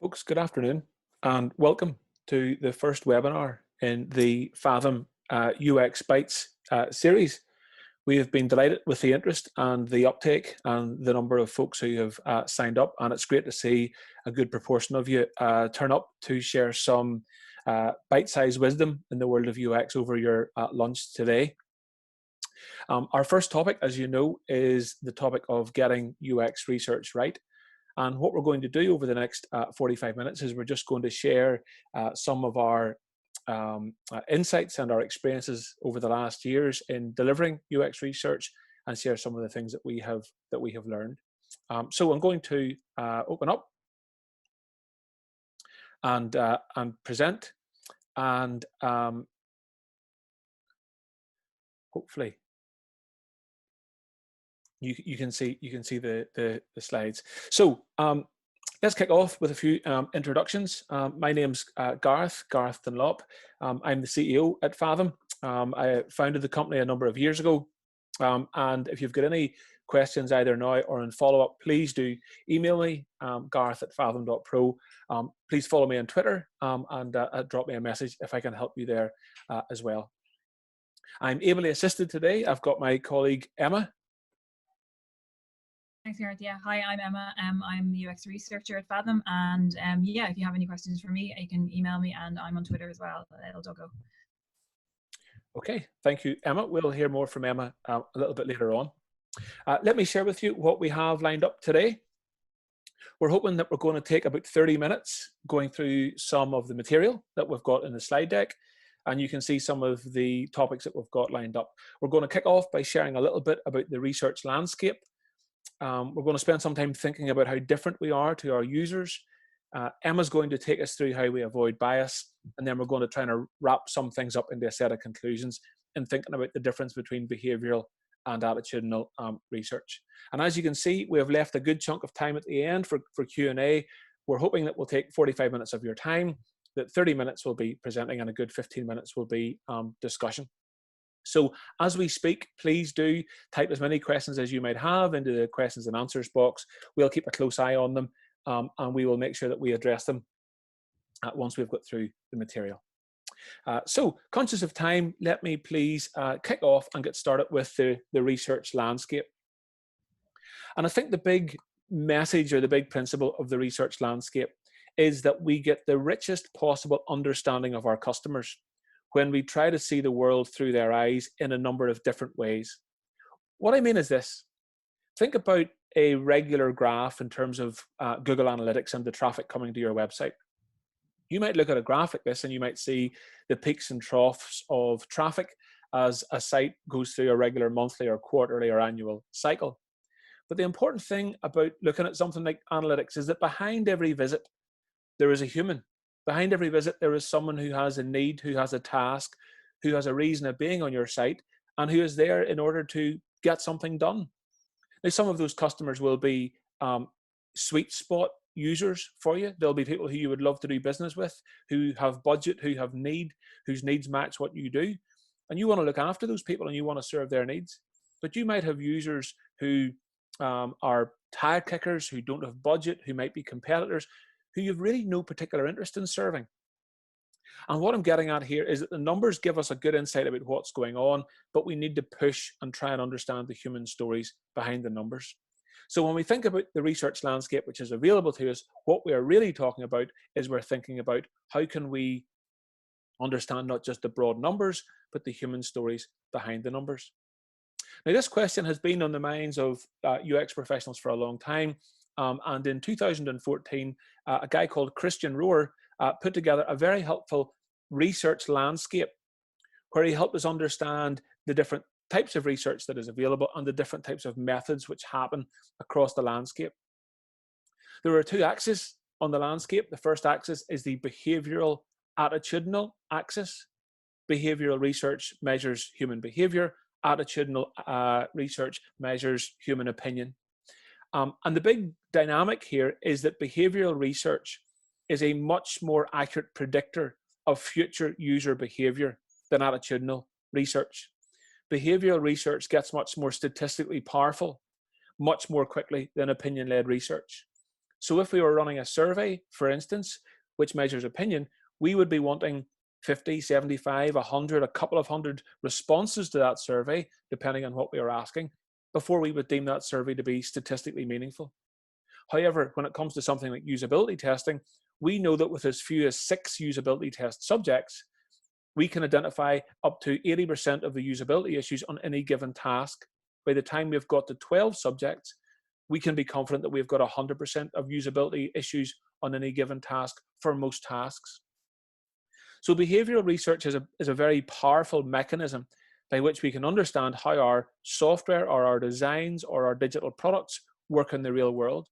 Folks, good afternoon and welcome to the first webinar in the Fathom UX Bytes series. We have been delighted with the interest and the uptake and the number of folks who have signed up, and it's great to see a good proportion of you turn up to share some bite-sized wisdom in the world of UX over your lunch today. Our first topic, as you know, is the topic of getting UX research right. And what we're going to do over the next 45 minutes is we're just going to share some of our insights and our experiences over the last years in delivering UX research and share some of the things that we have learned. So I'm going to open up and present, and hopefully you can see the slides. So let's kick off with a few introductions. My name's Gareth Dunlop. I'm the CEO at Fathom. I founded the company a number of years ago. And if you've got any questions either now or in follow-up, please do email me, gareth@fathom.pro. Please follow me on Twitter and drop me a message if I can help you there as well. I'm ably assisted today. I've got my colleague Emma. Thanks, Gareth. Yeah, hi, I'm Emma. I'm the UX researcher at Fathom, and yeah, if you have any questions for me, you can email me, and I'm on Twitter as well, @LDoggo. Okay, thank you, Emma. We'll hear more from Emma a little bit later on. Let me share with you what we have lined up today. We're hoping that we're going to take about 30 minutes going through some of the material that we've got in the slide deck, and you can see some of the topics that we've got lined up. We're going to kick off by sharing a little bit about the research landscape. We're going to spend some time thinking about how different we are to our users. Emma's going to take us through how we avoid bias, and then we're going to try and wrap some things up into a set of conclusions in thinking about the difference between behavioural and attitudinal research. And as you can see, we have left a good chunk of time at the end for Q&A. We're hoping that we'll take 45 minutes of your time, that 30 minutes will be presenting, and a good 15 minutes will be discussion. So as we speak, please do type as many questions as you might have into the questions and answers box. We'll keep a close eye on them, and we will make sure that we address them once we've got through the material. So conscious of time, let me please kick off and get started with the research landscape. And I think the big message or the big principle of the research landscape is that we get the richest possible understanding of our customers when we try to see the world through their eyes in a number of different ways. What I mean is this: think about a regular graph in terms of Google Analytics and the traffic coming to your website. You might look at a graph like this and you might see the peaks and troughs of traffic as a site goes through a regular monthly or quarterly or annual cycle. But the important thing about looking at something like analytics is that behind every visit, there is a human. Behind every visit, there is someone who has a need, who has a task, who has a reason of being on your site, and who is there in order to get something done. Now, some of those customers will be sweet spot users for you. There'll be people who you would love to do business with, who have budget, who have need, whose needs match what you do. And you want to look after those people and you want to serve their needs. But you might have users who are tire kickers, who don't have budget, who might be competitors, who you've really no particular interest in serving. And what I'm getting at here is that the numbers give us a good insight about what's going on, but we need to push and try and understand the human stories behind the numbers. So when we think about the research landscape which is available to us, what we are really talking about is we're thinking about how can we understand not just the broad numbers, but the human stories behind the numbers. Now, this question has been on the minds of UX professionals for a long time. And in 2014, a guy called Christian Rohr put together a very helpful research landscape where he helped us understand the different types of research that is available and the different types of methods which happen across the landscape. There are two axes on the landscape. The first axis is the behavioral attitudinal axis. Behavioral research measures human behavior. Attitudinal research measures human opinion. And the big dynamic here is that behavioral research is a much more accurate predictor of future user behavior than attitudinal research. Behavioral research gets much more statistically powerful much more quickly than opinion-led research. So if we were running a survey, for instance, which measures opinion, we would be wanting 50, 75, 100, a couple of hundred responses to that survey, depending on what we were asking, before we would deem that survey to be statistically meaningful. However, when it comes to something like usability testing, we know that with as few as 6 usability test subjects, we can identify up to 80% of the usability issues on any given task. By the time we've got to 12 subjects, we can be confident that we've got 100% of usability issues on any given task for most tasks. So behavioral research is a very powerful mechanism by which we can understand how our software or our designs or our digital products work in the real world.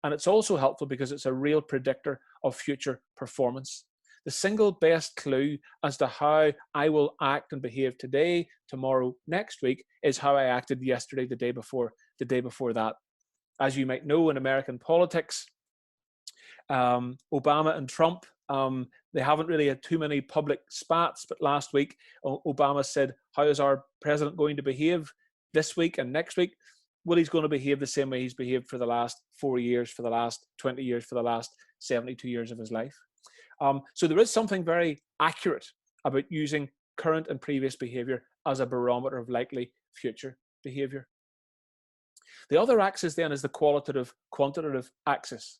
And it's also helpful because it's a real predictor of future performance. The single best clue as to how I will act and behave today, tomorrow, next week is how I acted yesterday, the day before that. As you might know, in American politics, Obama and Trump, they haven't really had too many public spats, but last week Obama said, how is our president going to behave this week and next week? Well, he's going to behave the same way he's behaved for the last 4 years, for the last 20 years, for the last 72 years of his life. So there is something very accurate about using current and previous behavior as a barometer of likely future behavior. The other axis then is the qualitative axis.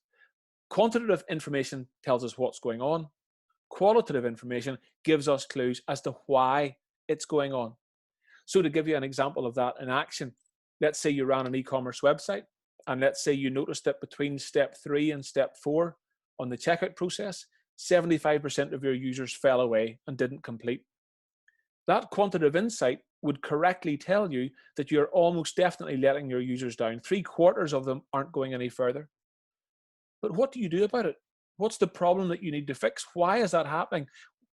Quantitative information tells us what's going on. Qualitative information gives us clues as to why it's going on. So to give you an example of that in action, let's say you ran an e-commerce website, and let's say you noticed that between step 3 and step 4 on the checkout process, 75% of your users fell away and didn't complete. That quantitative insight would correctly tell you that you're almost definitely letting your users down. 3/4 of them aren't going any further. But what do you do about it? What's the problem that you need to fix? Why is that happening?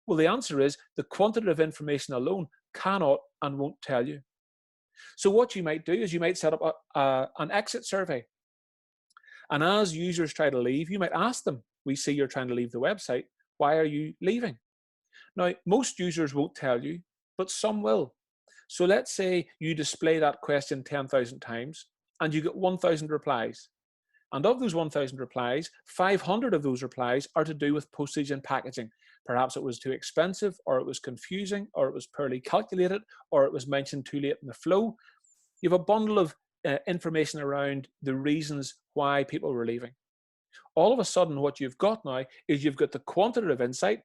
Well, the answer is the quantitative information alone cannot and won't tell you. So what you might do is you might set up an exit survey. And as users try to leave, you might ask them, we see you're trying to leave the website. Why are you leaving? Now, most users won't tell you, but some will. So let's say you display that question 10,000 times and you get 1,000 replies. And of those 1,000 replies, 500 of those replies are to do with postage and packaging. Perhaps it was too expensive, or it was confusing, or it was poorly calculated, or it was mentioned too late in the flow. You have a bundle of information around the reasons why people were leaving. All of a sudden, what you've got now is you've got the quantitative insight,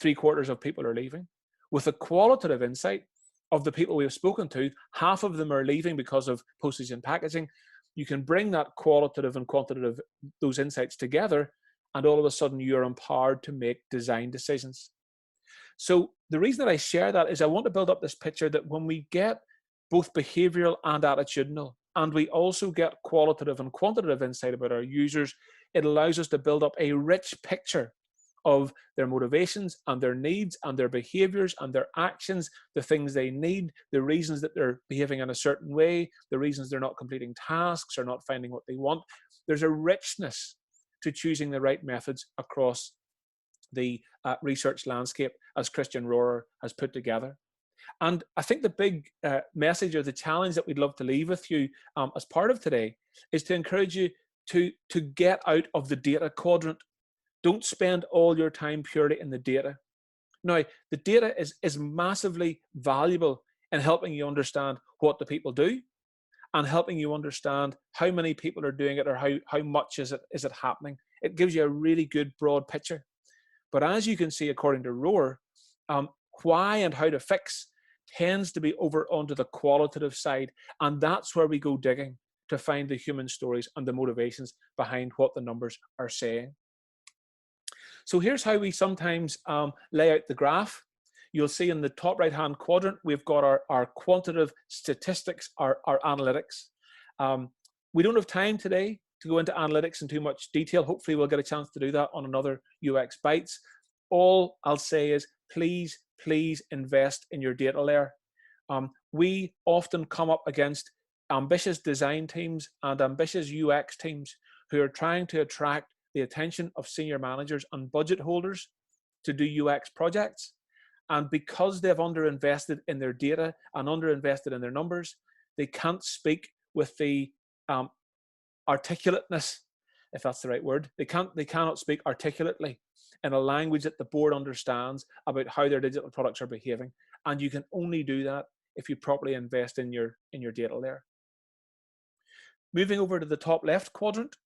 3/4 of people are leaving, with the qualitative insight of the people we've spoken to, half of them are leaving because of postage and packaging. You can bring that qualitative and quantitative, those insights together, and all of a sudden you're empowered to make design decisions. So the reason that I share that is I want to build up this picture that when we get both behavioral and attitudinal, and we also get qualitative and quantitative insight about our users, it allows us to build up a rich picture of their motivations and their needs and their behaviors and their actions, the things they need, the reasons that they're behaving in a certain way, the reasons they're not completing tasks or not finding what they want. There's a richness to choosing the right methods across the research landscape, as Christian Rohrer has put together. And I think the big message or the challenge that we'd love to leave with you as part of today is to encourage you to get out of the data quadrant. Don't spend all your time purely in the data. Now, the data is massively valuable in helping you understand what the people do and helping you understand how many people are doing it or how much is it happening. It gives you a really good broad picture. But as you can see, according to Rohrer, why and how to fix tends to be over onto the qualitative side. And that's where we go digging to find the human stories and the motivations behind what the numbers are saying. So here's how we sometimes lay out the graph. You'll see in the top right-hand quadrant, we've got our quantitative statistics, our analytics. We don't have time today to go into analytics in too much detail. Hopefully we'll get a chance to do that on another UX Bytes. All I'll say is please invest in your data layer. We often come up against ambitious design teams and ambitious UX teams who are trying to attract the attention of senior managers and budget holders to do UX projects. And because they've underinvested in their data and underinvested in their numbers, they can't speak with the articulateness if that's the right word. They cannot speak articulately in a language that the board understands about how their digital products are behaving. And you can only do that if you properly invest in your data layer. Moving over to the top left quadrant,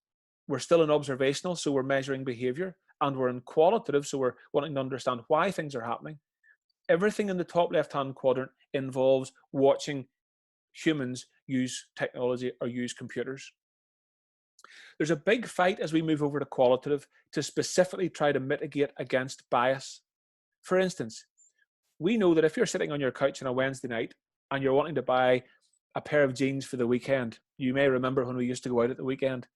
we're still in observational, so we're measuring behavior, and we're in qualitative, so we're wanting to understand why things are happening. Everything in the top left-hand quadrant involves watching humans use technology or use computers. There's a big fight as we move over to qualitative to specifically try to mitigate against bias. For instance, we know that if you're sitting on your couch on a Wednesday night and you're wanting to buy a pair of jeans for the weekend, you may remember when we used to go out at the weekend,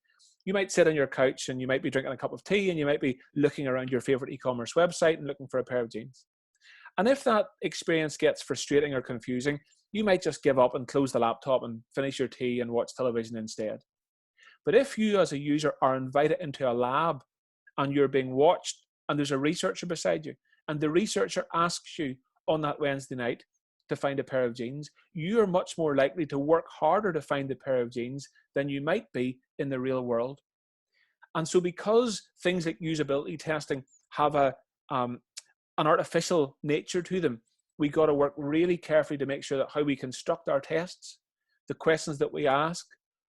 you might sit on your couch and you might be drinking a cup of tea and you might be looking around your favorite e-commerce website and looking for a pair of jeans. And if that experience gets frustrating or confusing, you might just give up and close the laptop and finish your tea and watch television instead. But if you as a user are invited into a lab and you're being watched and there's a researcher beside you and the researcher asks you on that Wednesday night to find a pair of jeans, you're much more likely to work harder to find the pair of jeans than you might be in the real world. And so because things like usability testing have an artificial nature to them, we got to work really carefully to make sure that how we construct our tests, the questions that we ask,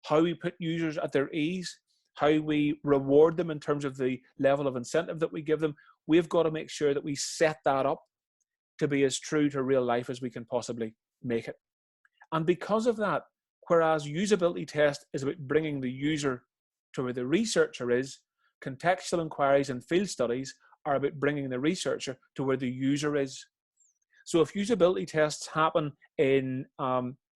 how we put users at their ease, how we reward them in terms of the level of incentive that we give them, we've got to make sure that we set that up to be as true to real life as we can possibly make it. And because of that, whereas usability test is about bringing the user to where the researcher is, contextual inquiries and field studies are about bringing the researcher to where the user is. So if usability tests happen in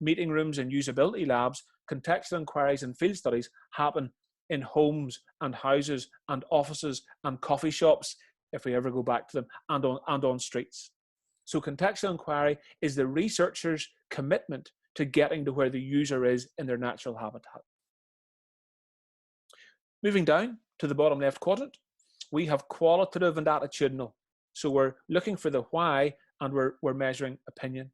meeting rooms and usability labs, contextual inquiries and field studies happen in homes and houses and offices and coffee shops, if we ever go back to them, and on streets. So contextual inquiry is the researcher's commitment to getting to where the user is in their natural habitat. Moving down to the bottom left quadrant, we have qualitative and attitudinal. So we're looking for the why and we're measuring opinion.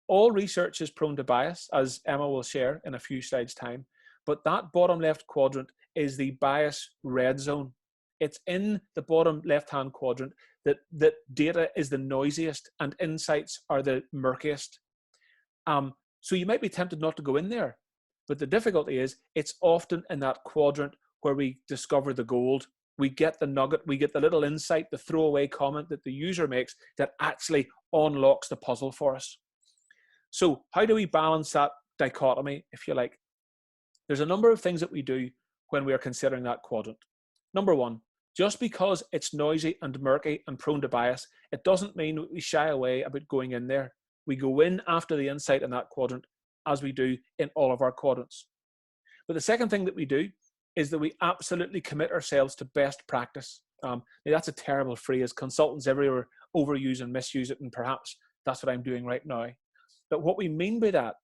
All research is prone to bias, as Emma will share in a few slides' time, but that bottom left quadrant is the bias red zone. It's in the bottom left-hand quadrant that data is the noisiest and insights are the murkiest. So you might be tempted not to go in there, but the difficulty is it's often in that quadrant where we discover the gold. We get the nugget, we get the little insight, the throwaway comment that the user makes that actually unlocks the puzzle for us. So how do we balance that dichotomy, if you like? There's a number of things that we do when we are considering that quadrant. Number one, just because it's noisy and murky and prone to bias, it doesn't mean we shy away about going in there. We go in after the insight in that quadrant, as we do in all of our quadrants. But the second thing that we do is that we absolutely commit ourselves to best practice. Now that's a terrible phrase. Consultants everywhere overuse and misuse it, and perhaps that's what I'm doing right now. But what we mean by that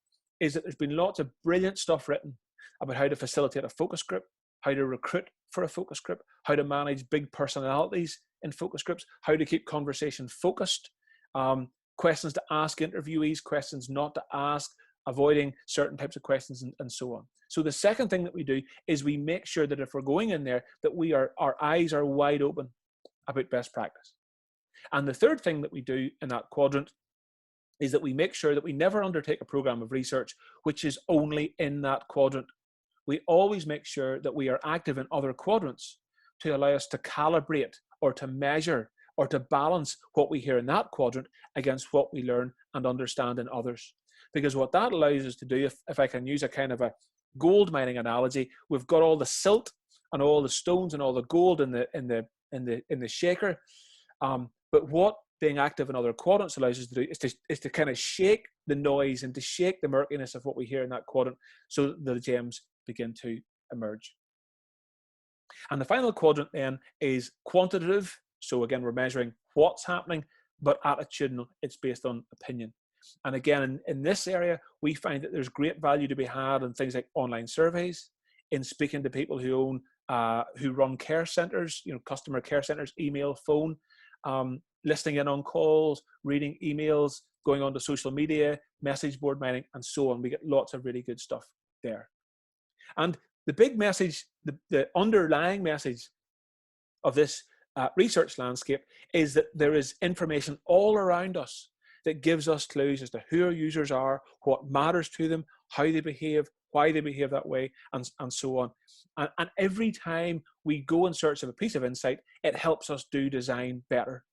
is that there's been lots of brilliant stuff written about how to facilitate a focus group, how to recruit for a focus group, how to manage big personalities in focus groups, how to keep conversation focused, questions to ask interviewees, questions not to ask, avoiding certain types of questions, and so on. So the second thing that we do is we make sure that if we're going in there, that our eyes are wide open about best practice. And the third thing that we do in that quadrant is that we make sure that we never undertake a program of research which is only in that quadrant. We always make sure that we are active in other quadrants to allow us to calibrate or to measure or to balance what we hear in that quadrant against what we learn and understand in others. Because what that allows us to do, if I can use a kind of a gold mining analogy, we've got all the silt and all the stones and all the gold in the shaker. But what being active in other quadrants allows us to do is to kind of shake the noise and to shake the murkiness of what we hear in that quadrant so that the gems begin to emerge. And the final quadrant then is quantitative. So again, we're measuring what's happening, but attitudinal, it's based on opinion. And again, in this area, we find that there's great value to be had in things like online surveys, in speaking to people who run care centers, customer care centers, email, phone, listening in on calls, reading emails, going on to social media, message board mining, and so on. We get lots of really good stuff there. And The big message, the underlying message of this research landscape is that there is information all around us that gives us clues as to who our users are, what matters to them, how they behave, why they behave that way, and so on. And every time we go in search of a piece of insight, it helps us do design better.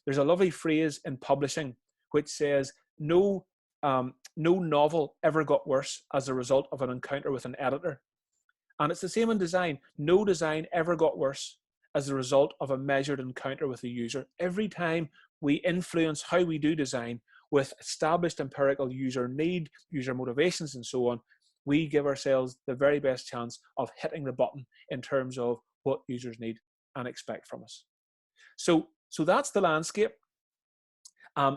There's a lovely phrase in publishing which says, no novel ever got worse as a result of an encounter with an editor. And it's the same in design. No design ever got worse as a result of a measured encounter with the user. Every time we influence how we do design with established empirical user need, user motivations, and so on, we give ourselves the very best chance of hitting the button in terms of what users need and expect from us. So that's the landscape.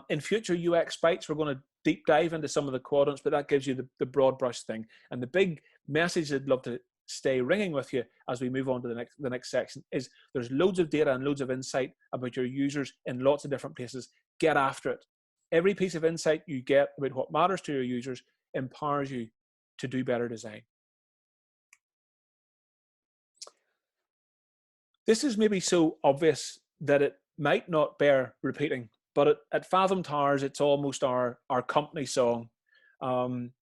In future UX Bites, we're going to deep dive into some of the quadrants, but that gives you the broad brush thing. And the big message I'd love to stay ringing with you as we move on to the next section is there's loads of data and loads of insight about your users in lots of different places. Get after it. Every piece of insight you get about what matters to your users empowers you to do better design. This is maybe so obvious that it might not bear repeating, but at Fathom Towers, it's almost our company song.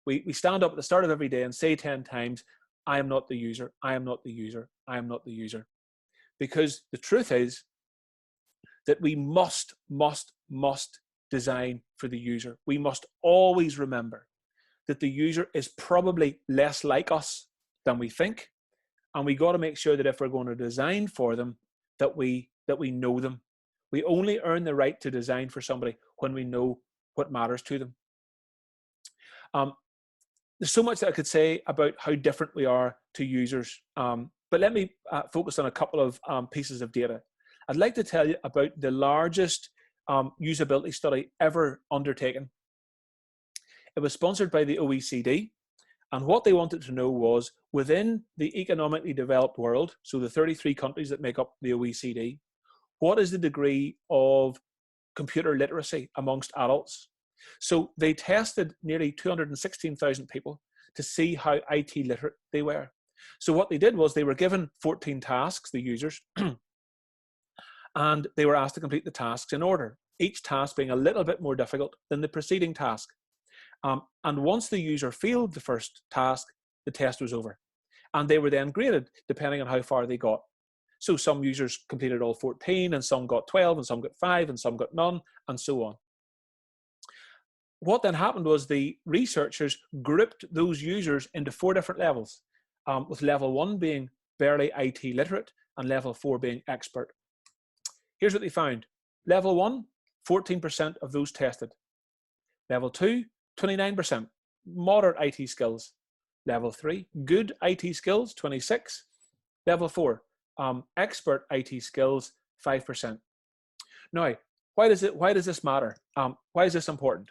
We stand up at the start of every day and say 10 times, I am not the user, I am not the user, I am not the user. Because the truth is that we must design for the user. We must always remember that the user is probably less like us than we think. And we got to make sure that if we're going to design for them, that we know them. We only earn the right to design for somebody when we know what matters to them. There's so much that I could say about how different we are to users, but let me focus on a couple of pieces of data. I'd like to tell you about the largest usability study ever undertaken. It was sponsored by the OECD, and what they wanted to know was, within the economically developed world, so the 33 countries that make up the OECD, what is the degree of computer literacy amongst adults? So they tested nearly 216,000 people to see how IT literate they were. So what they did was they were given 14 tasks, the users, and they were asked to complete the tasks in order, each task being a little bit more difficult than the preceding task. And once the user failed the first task, the test was over. And they were then graded depending on how far they got. So some users completed all 14, and some got 12, and some got 5, and some got none, and so on. What then happened was the researchers grouped those users into 4 different levels, with level 1 being barely IT literate and level 4 being expert. Here's what they found. Level 1, 14% of those tested. Level 2, 29%, moderate IT skills. Level 3, good IT skills, 26. Level 4, expert IT skills, 5%. Now, why does this matter? Why is this important?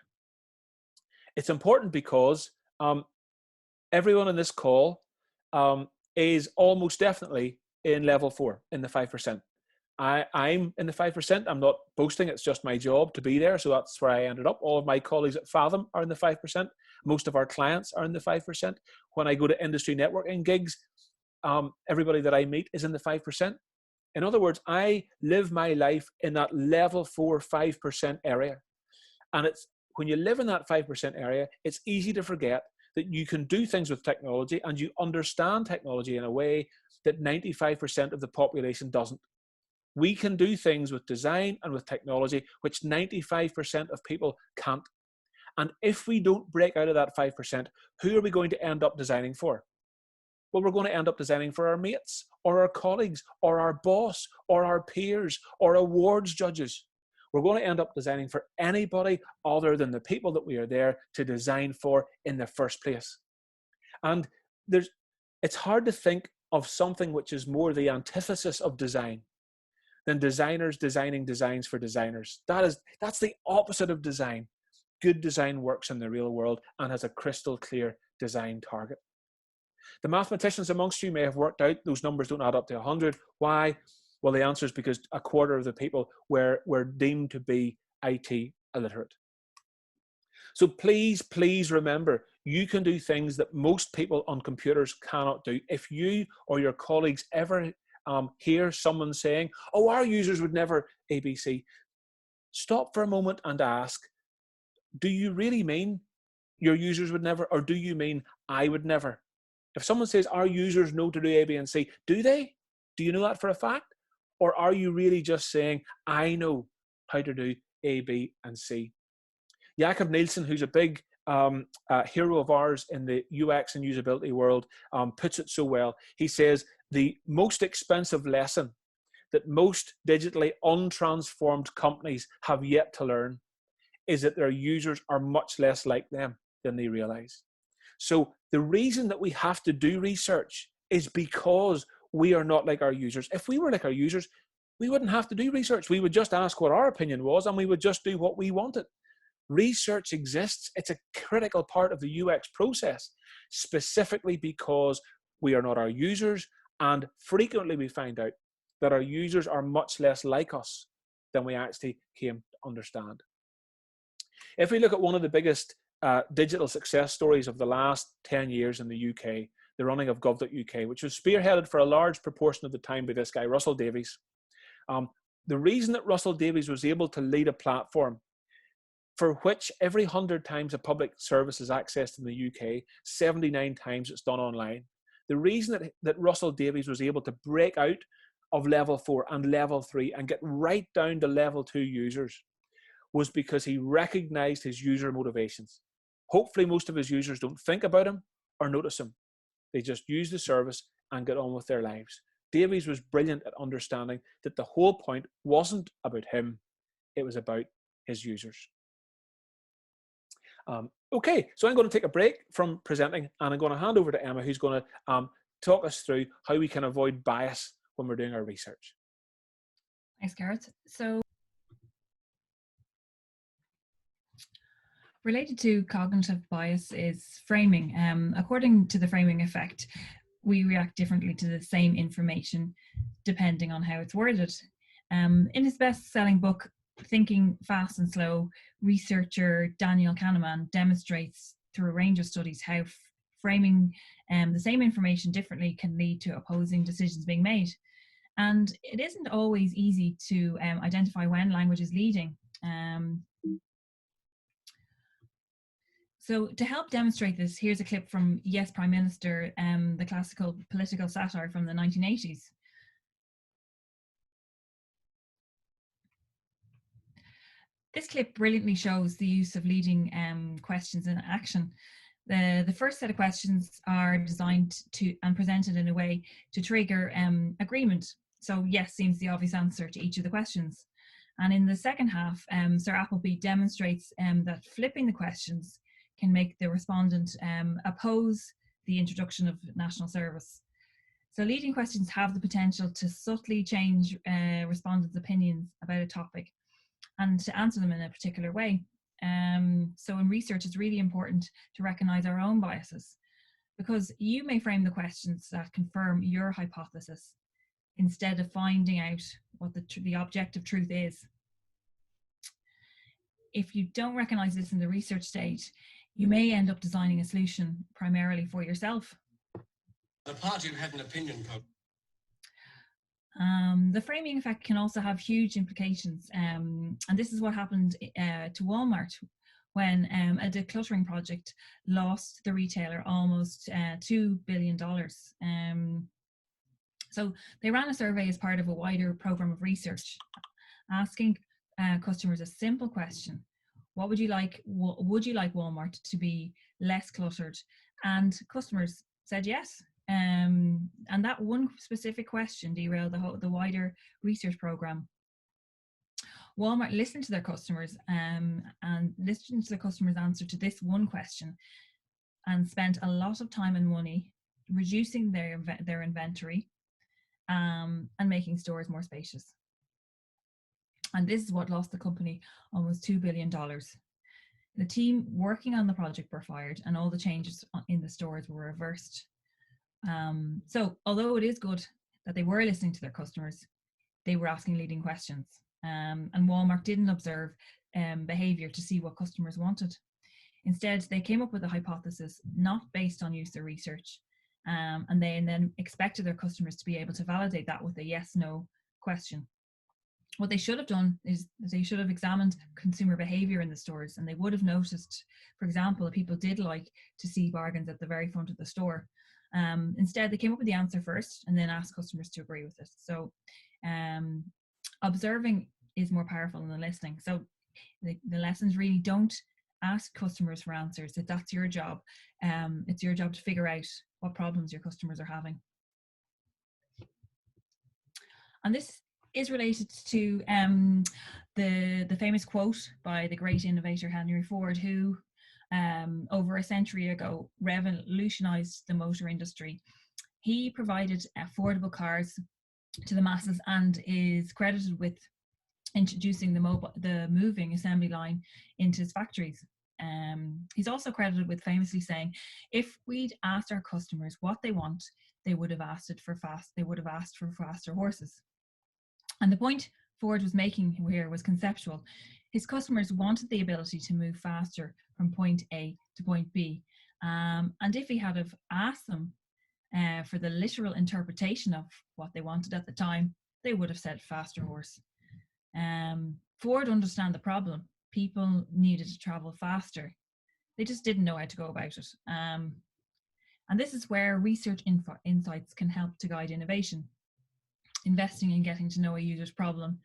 It's important because everyone in this call is almost definitely in level 4, in the 5%. I'm in the 5%. I'm not boasting. It's just my job to be there. So that's where I ended up. All of my colleagues at Fathom are in the 5%. Most of our clients are in the 5%. When I go to industry networking gigs, everybody that I meet is in the 5%. In other words, I live my life in that level 4, 5% area. And it's when you live in that 5% area, it's easy to forget that you can do things with technology and you understand technology in a way that 95% of the population doesn't. We can do things with design and with technology which 95% of people can't. And if we don't break out of that 5%, who are we going to end up designing for? Well, we're going to end up designing for our mates or our colleagues or our boss or our peers or awards judges. We're going to end up designing for anybody other than the people that we are there to design for in the first place. And it's hard to think of something which is more the antithesis of design than designers designing designs for designers. That's the opposite of design. Good design works in the real world and has a crystal clear design target. The mathematicians amongst you may have worked out those numbers don't add up to 100. Why? Well, the answer is because a quarter of the people were deemed to be IT illiterate. So please, please remember, you can do things that most people on computers cannot do. If you or your colleagues ever hear someone saying, oh, our users would never ABC, stop for a moment and ask, do you really mean your users would never, or do you mean I would never? If someone says our users know to do A, B, and C, do they? Do you know that for a fact? Or are you really just saying, I know how to do A, B, and C? Jakob Nielsen, who's a big hero of ours in the UX and usability world, puts it so well. He says, the most expensive lesson that most digitally untransformed companies have yet to learn is that their users are much less like them than they realize. So the reason that we have to do research is because we are not like our users. If we were like our users, we wouldn't have to do research. We would just ask what our opinion was and we would just do what we wanted. Research exists. It's a critical part of the UX process, specifically because we are not our users, and frequently we find out that our users are much less like us than we actually came to understand. If we look at one of the biggest digital success stories of the last 10 years in the UK, the running of gov.uk, which was spearheaded for a large proportion of the time by this guy, Russell Davies. The reason that Russell Davies was able to lead a platform for which every 100 times a public service is accessed in the UK, 79 times it's done online. The reason that Russell Davies was able to break out of level 4 and level 3 and get right down to level 2 users was because he recognized his user motivations. Hopefully most of his users don't think about him or notice him. They just use the service and get on with their lives. Davies was brilliant at understanding that the whole point wasn't about him, it was about his users. Okay, so I'm going to take a break from presenting and I'm going to hand over to Emma, who's going to talk us through how we can avoid bias when we're doing our research. Thanks, Gareth. So related to cognitive bias is framing. According to the framing effect, we react differently to the same information depending on how it's worded. In his best-selling book, Thinking Fast and Slow, researcher Daniel Kahneman demonstrates through a range of studies how framing the same information differently can lead to opposing decisions being made. And it isn't always easy to identify when language is leading. So to help demonstrate this, here's a clip from Yes, Prime Minister, the classical political satire from the 1980s. This clip brilliantly shows the use of leading questions in action. The first set of questions are designed to and presented in a way to trigger agreement. So yes seems the obvious answer to each of the questions. And in the second half, Sir Appleby demonstrates that flipping the questions can make the respondent oppose the introduction of national service. So leading questions have the potential to subtly change respondents' opinions about a topic and to answer them in a particular way. So in research, it's really important to recognize our own biases, because you may frame the questions that confirm your hypothesis instead of finding out what the objective truth is. If you don't recognize this in the research stage, you may end up designing a solution primarily for yourself. The party had an opinion code. The framing effect can also have huge implications, and this is what happened to Walmart when a decluttering project lost the retailer almost $2 billion. So they ran a survey as part of a wider program of research, asking customers a simple question: what would you like? Would you like Walmart to be less cluttered? And customers said yes. And that one specific question derailed the wider research program. Walmart listened to their customers and listened to the customers' answer to this one question, and spent a lot of time and money reducing their inventory and making stores more spacious. And this is what lost the company almost $2 billion. The team working on the project were fired, and all the changes in the stores were reversed. So although it is good that they were listening to their customers, they were asking leading questions. And Walmart didn't observe behavior to see what customers wanted. Instead, they came up with a hypothesis not based on user research, and they then expected their customers to be able to validate that with a yes/no question. What they should have done is they should have examined consumer behavior in the stores, and they would have noticed, for example, that people did like to see bargains at the very front of the store. Instead, they came up with the answer first and then asked customers to agree with it. So observing is more powerful than listening. So the lessons really don't ask customers for answers. That's your job. It's your job to figure out what problems your customers are having. And this is related to the famous quote by the great innovator Henry Ford, who over a century ago revolutionized the motor industry. He provided affordable cars to the masses and is credited with introducing the moving assembly line into his factories. He's also credited with famously saying, if we'd asked our customers what they want, they would have asked for faster horses. And the point Ford was making here was conceptual. His customers wanted the ability to move faster from point A to point B. And if he had have asked them for the literal interpretation of what they wanted at the time, they would have said faster horse. Ford understood the problem. People needed to travel faster. They just didn't know how to go about it. And this is where research insights can help to guide innovation. Investing in getting to know a user's problem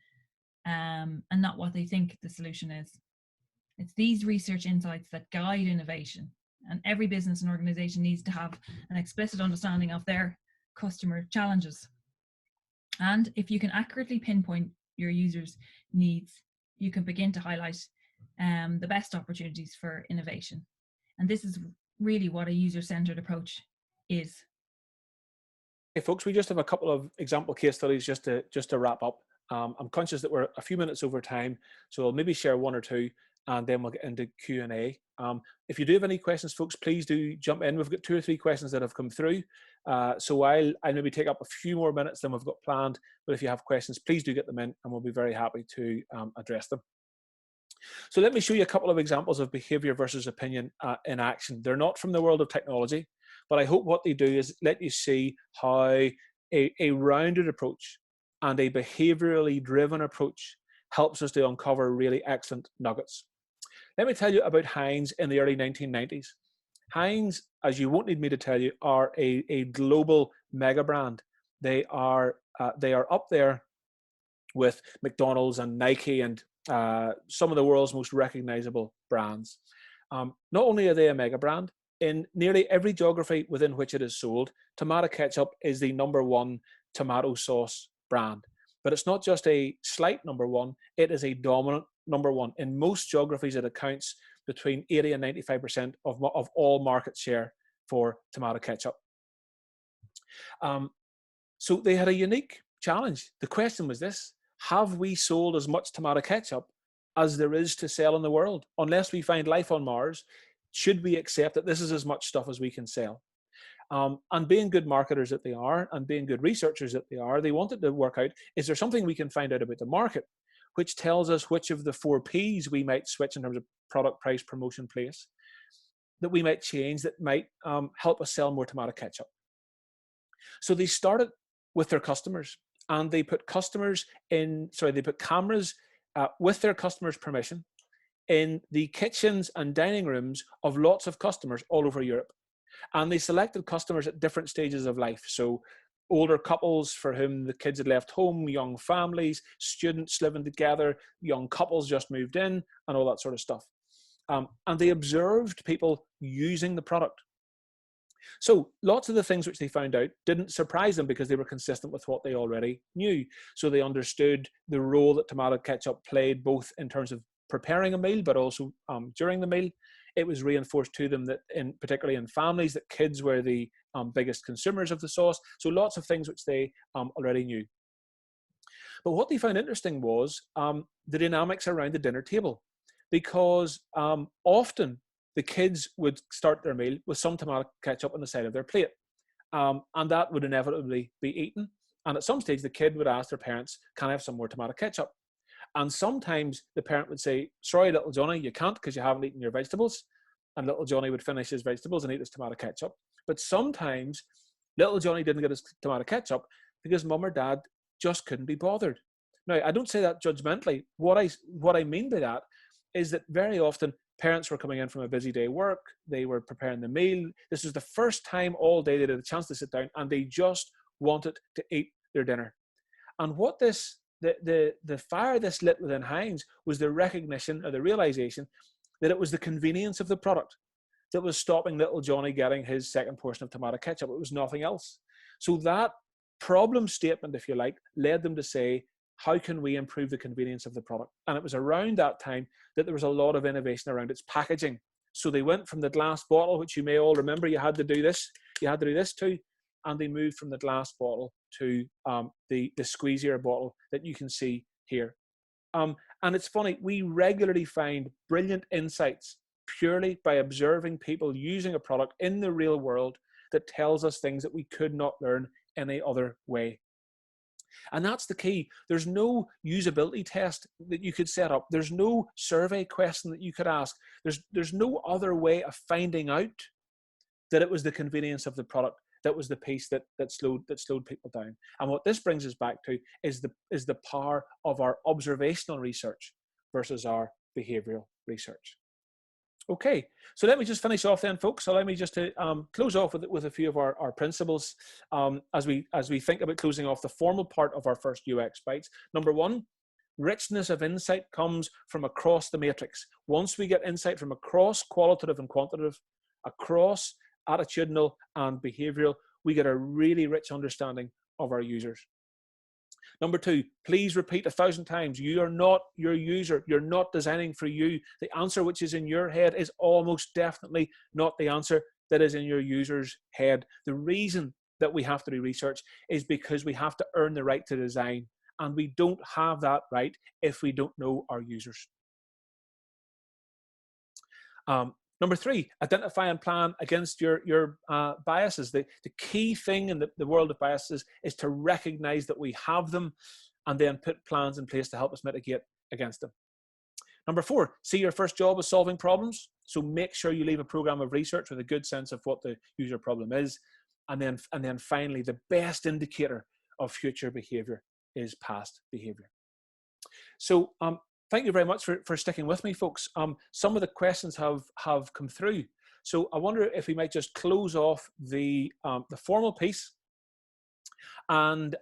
and not what they think the solution is. It's these research insights that guide innovation, and every business and organization needs to have an explicit understanding of their customer challenges. And if you can accurately pinpoint your users' needs, you can begin to highlight the best opportunities for innovation. And this is really what a user-centered approach is. Hey folks, we just have a couple of example case studies just to wrap up. I'm conscious that we're a few minutes over time, so I'll maybe share one or two and then we'll get into Q&A. If you do have any questions, folks, please do jump in. We've got 2 or 3 questions that have come through. So I'll maybe take up a few more minutes than we've got planned, but if you have questions, please do get them in and we'll be very happy to address them. So let me show you a couple of examples of behavior versus opinion in action. They're not from the world of technology, but I hope what they do is let you see how a rounded approach and a behaviorally driven approach helps us to uncover really excellent nuggets. Let me tell you about Heinz in the early 1990s. Heinz, as you won't need me to tell you, are a global mega brand. They are up there with McDonald's and Nike and some of the world's most recognizable brands. Not only are they a mega brand, in nearly every geography within which it is sold, tomato ketchup is the #1 tomato sauce brand. But it's not just a slight #1, it is a dominant #1. In most geographies, it accounts between 80 and 95% of all market share for tomato ketchup. So they had a unique challenge. The question was this: have we sold as much tomato ketchup as there is to sell in the world? Unless we find life on Mars, should we accept that this is as much stuff as we can sell? And being good marketers that they are, and being good researchers that they are, they wanted to work out, is there something we can find out about the market, which tells us which of the 4 Ps we might switch in terms of product, price, promotion, place, that we might change that might help us sell more tomato ketchup. So they started with their customers, and they put cameras with their customers' permission in the kitchens and dining rooms of lots of customers all over Europe. And they selected customers at different stages of life. So older couples for whom the kids had left home, young families, students living together, young couples just moved in, and all that sort of stuff. And they observed people using the product. So lots of the things which they found out didn't surprise them because they were consistent with what they already knew. So they understood the role that tomato ketchup played both in terms of preparing a meal, but also during the meal. It was reinforced to them that, particularly in families, that kids were the biggest consumers of the sauce. So lots of things which they already knew. But what they found interesting was the dynamics around the dinner table, because often the kids would start their meal with some tomato ketchup on the side of their plate, and that would inevitably be eaten. And at some stage, the kid would ask their parents, "Can I have some more tomato ketchup?" And sometimes the parent would say, "Sorry, little Johnny, you can't because you haven't eaten your vegetables." and little Johnny would finish his vegetables and eat his tomato ketchup. But sometimes little Johnny didn't get his tomato ketchup because mum or dad just couldn't be bothered. Now, I don't say that judgmentally. What I mean by that is that very often parents were coming in from a busy day work, they were preparing the meal. This was the first time all day they had a chance to sit down, and they just wanted to eat their dinner. And what the fire this lit within Heinz was the recognition or the realization that it was the convenience of the product that was stopping little Johnny getting his second portion of tomato ketchup. It was nothing else. So that problem statement, if you like, led them to say, how can we improve the convenience of the product? And it was around that time that there was a lot of innovation around its packaging. So they went from the glass bottle, which you may all remember, you had to do this too, and they moved from the glass bottle to the squeezier bottle that you can see here. And it's funny, we regularly find brilliant insights purely by observing people using a product in the real world that tells us things that we could not learn any other way. And that's the key. There's no usability test that you could set up. There's no survey question that you could ask. There's no other way of finding out that it was the convenience of the product that was the piece that slowed people down. And what this brings us back to is the power of our observational research versus our behavioral research. Okay, so let me just finish off then, folks. Allow me just to close off with a few of our principles as we think about closing off the formal part of our first UX Bites. Number one, richness of insight comes from across the matrix. Once we get insight from across qualitative and quantitative, across attitudinal and behavioral, we get a really rich understanding of our users. Number two, please repeat 1,000 times. You are not your user. You're not designing for you. The answer which is in your head is almost definitely not the answer that is in your user's head. The reason that we have to do research is because we have to earn the right to design. And we don't have that right if we don't know our users. Number three, identify and plan against your biases. The key thing in the world of biases is to recognize that we have them and then put plans in place to help us mitigate against them. Number four, see your first job as solving problems. So make sure you leave a program of research with a good sense of what the user problem is. And then finally, the best indicator of future behavior is past behavior. So thank you very much for sticking with me, folks. Some of the questions have come through. So I wonder if we might just close off the formal piece, and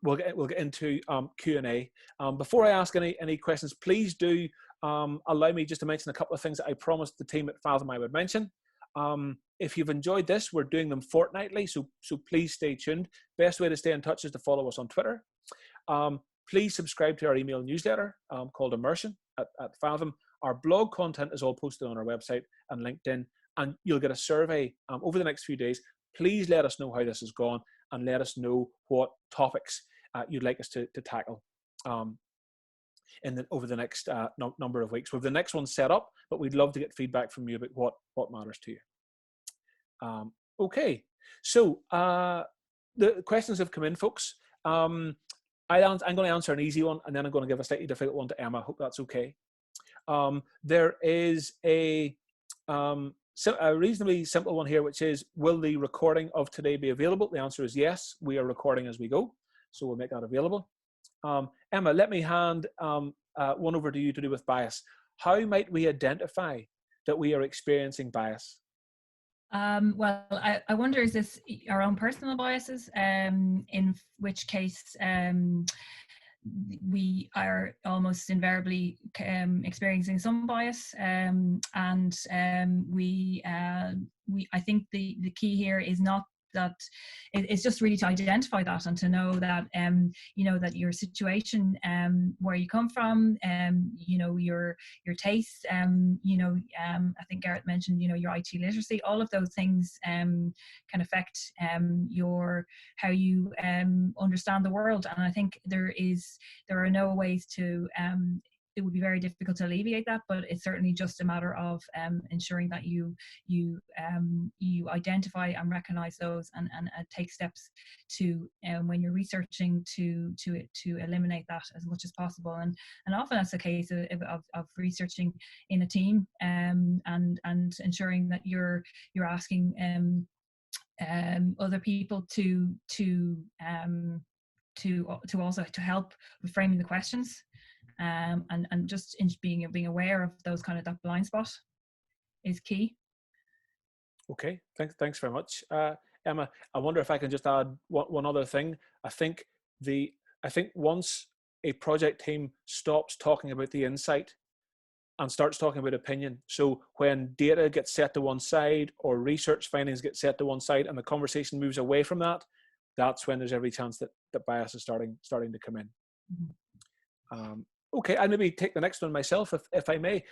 we'll get into Q&A. Before I ask any questions, please do allow me just to mention a couple of things that I promised the team at Fathom I would mention. If you've enjoyed this, we're doing them fortnightly, so please stay tuned. Best way to stay in touch is to follow us on Twitter. Please subscribe to our email newsletter called Immersion at Fathom. Our blog content is all posted on our website and LinkedIn, and you'll get a survey over the next few days. Please let us know how this has gone and let us know what topics you'd like us to tackle over the next number of weeks. We have the next one set up, but we'd love to get feedback from you about what matters to you. Okay, so the questions have come in, folks. I'm going to answer an easy one, and then I'm going to give a slightly difficult one to Emma. I hope that's okay. There is a reasonably simple one here, which is, will the recording of today be available? The answer is yes. We are recording as we go, so we'll make that available. Emma, let me hand one over to you to do with bias. How might we identify that we are experiencing bias? Well, I wonder, is this our own personal biases, in which case we are almost invariably experiencing some bias, and I think the key here is not that it's just really to identify that and to know that you know, that your situation, where you come from, you know, your tastes, you know, I think Gareth mentioned, you know, your IT literacy, all of those things can affect how you understand the world. And I think there are no ways to it would be very difficult to alleviate that, but it's certainly just a matter of ensuring that you identify and recognize those, and take steps to when you're researching to eliminate that as much as possible. And often that's the case of researching in a team, and ensuring that you're asking other people to also to help with framing the questions, and just in being aware of those that blind spot is key. Okay, thanks very much, Emma. I wonder if I can just add one other thing. I think once a project team stops talking about the insight and starts talking about opinion, so when data gets set to one side or research findings get set to one side and the conversation moves away from that, that's when there's every chance that bias is starting to come in. Mm-hmm. Okay, I'll maybe take the next one myself, if I may.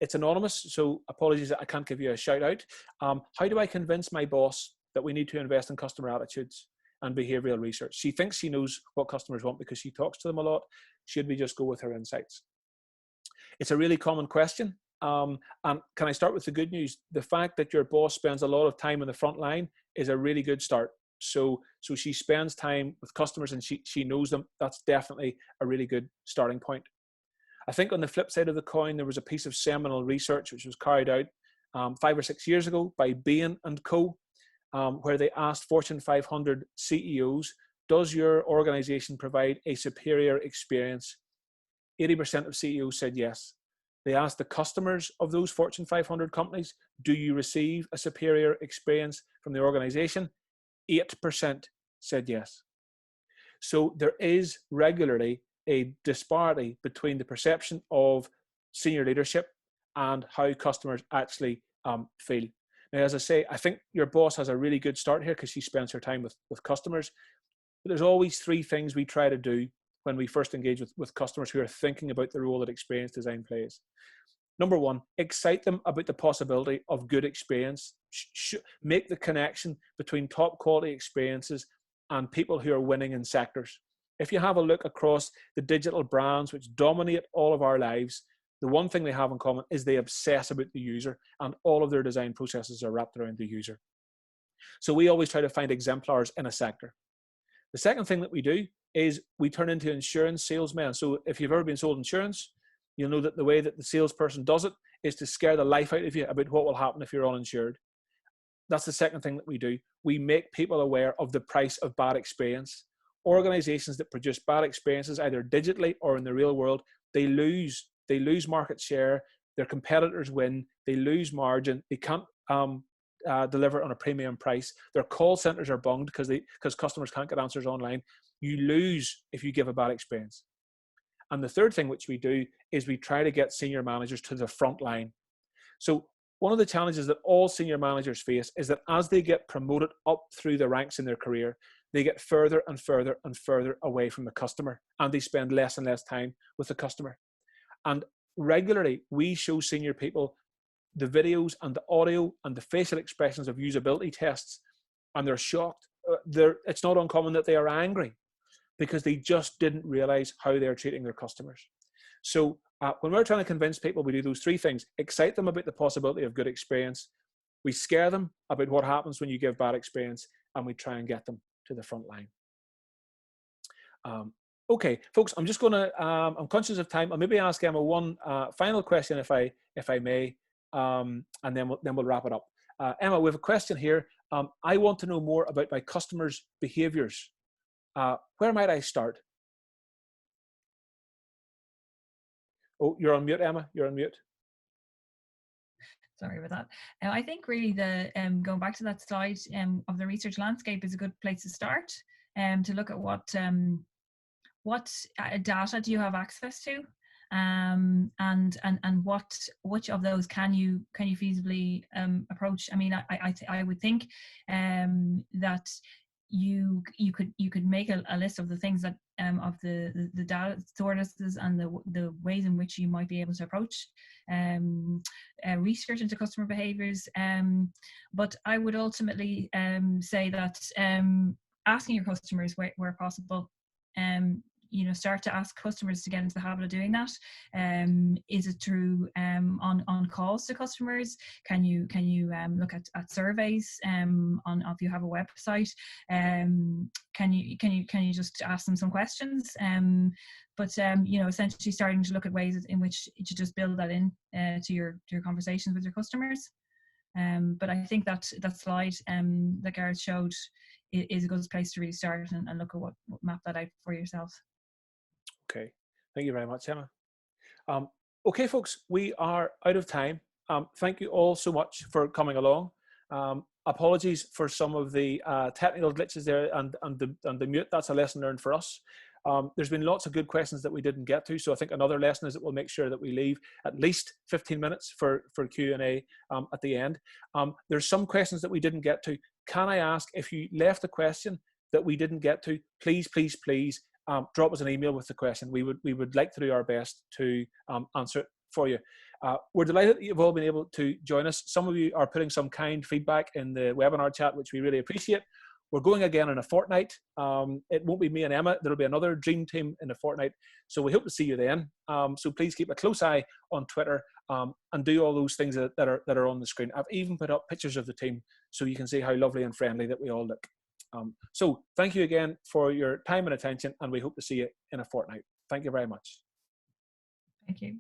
It's anonymous, so apologies that I can't give you a shout out. How do I convince my boss that we need to invest in customer attitudes and behavioral research? She thinks she knows what customers want because she talks to them a lot. Should we just go with her insights? It's a really common question. And can I start with the good news? The fact that your boss spends a lot of time on the front line is a really good start. So she spends time with customers and she knows them. That's definitely a really good starting point. I think on the flip side of the coin, there was a piece of seminal research which was carried out 5 or 6 years ago by Bain and Co., where they asked Fortune 500 CEOs, does your organization provide a superior experience? 80% of CEOs said yes. They asked the customers of those Fortune 500 companies, do you receive a superior experience from the organization? 8% said yes. So there is regularly a disparity between the perception of senior leadership and how customers actually feel. Now, as I say, I think your boss has a really good start here because she spends her time with customers. But there's always 3 things we try to do when we first engage with customers who are thinking about the role that experience design plays. Number 1, excite them about the possibility of good experience. Make the connection between top quality experiences and people who are winning in sectors. If you have a look across the digital brands which dominate all of our lives, the one thing they have in common is they obsess about the user, and all of their design processes are wrapped around the user. So we always try to find exemplars in a sector. The second thing that we do is we turn into insurance salesmen. So if you've ever been sold insurance, you'll know that the way that the salesperson does it is to scare the life out of you about what will happen if you're uninsured. That's the second thing that we do. We make people aware of the price of bad experience. Organizations that produce bad experiences, either digitally or in the real world, they lose market share. Their competitors win. They lose margin. They can't deliver on a premium price. Their call centers are bunged because customers can't get answers online. You lose if you give a bad experience. And the third thing which we do is we try to get senior managers to the front line. So one of the challenges that all senior managers face is that as they get promoted up through the ranks in their career, they get further and further and further away from the customer, and they spend less and less time with the customer. And regularly, we show senior people the videos and the audio and the facial expressions of usability tests, and they're shocked. It's not uncommon that they are angry because they just didn't realize how they're treating their customers. So when we're trying to convince people, we do those 3 things: excite them about the possibility of good experience, we scare them about what happens when you give bad experience, and we try and get them to the front line. Okay, folks, I'm just going to, I'm conscious of time. I'll maybe ask Emma one final question if I may, and then we'll wrap it up. Emma, we have a question here. I want to know more about my customers' behaviors. Where might I start? Oh, you're on mute, Emma. You're on mute. Sorry about that. I think really going back to that slide of the research landscape is a good place to start, to look at what data do you have access to, and which of those can you feasibly approach. I mean, I would think that you could make a list of the things that of the data sources and the ways in which you might be able to approach research into customer behaviors, but I would ultimately say that asking your customers where possible, start to ask customers to get into the habit of doing that. Is it through on calls to customers? Can you look at surveys if you have a website? Can you just ask them some questions? But essentially starting to look at ways in which to just build that in to your conversations with your customers. But I think that slide that Gareth showed is a good place to really start and look at what map that out for yourself. Okay, thank you very much, Emma. Okay, folks, we are out of time. Thank you all so much for coming along. Apologies for some of the technical glitches there and the mute. That's a lesson learned for us. There's been lots of good questions that we didn't get to, so I think another lesson is that we'll make sure that we leave at least 15 minutes for Q&A at the end. There's some questions that we didn't get to. Can I ask, if you left a question that we didn't get to, please drop us an email with the question. We would like to do our best to answer it for you. We're delighted that you've all been able to join us. Some of you are putting some kind feedback in the webinar chat, which we really appreciate. We're going again in a fortnight. It won't be me and Emma. There'll be another dream team in a fortnight. So we hope to see you then. So please keep a close eye on Twitter and do all those things that are on the screen. I've even put up pictures of the team so you can see how lovely and friendly that we all look. So thank you again for your time and attention, and we hope to see you in a fortnight. Thank you very much. Thank you.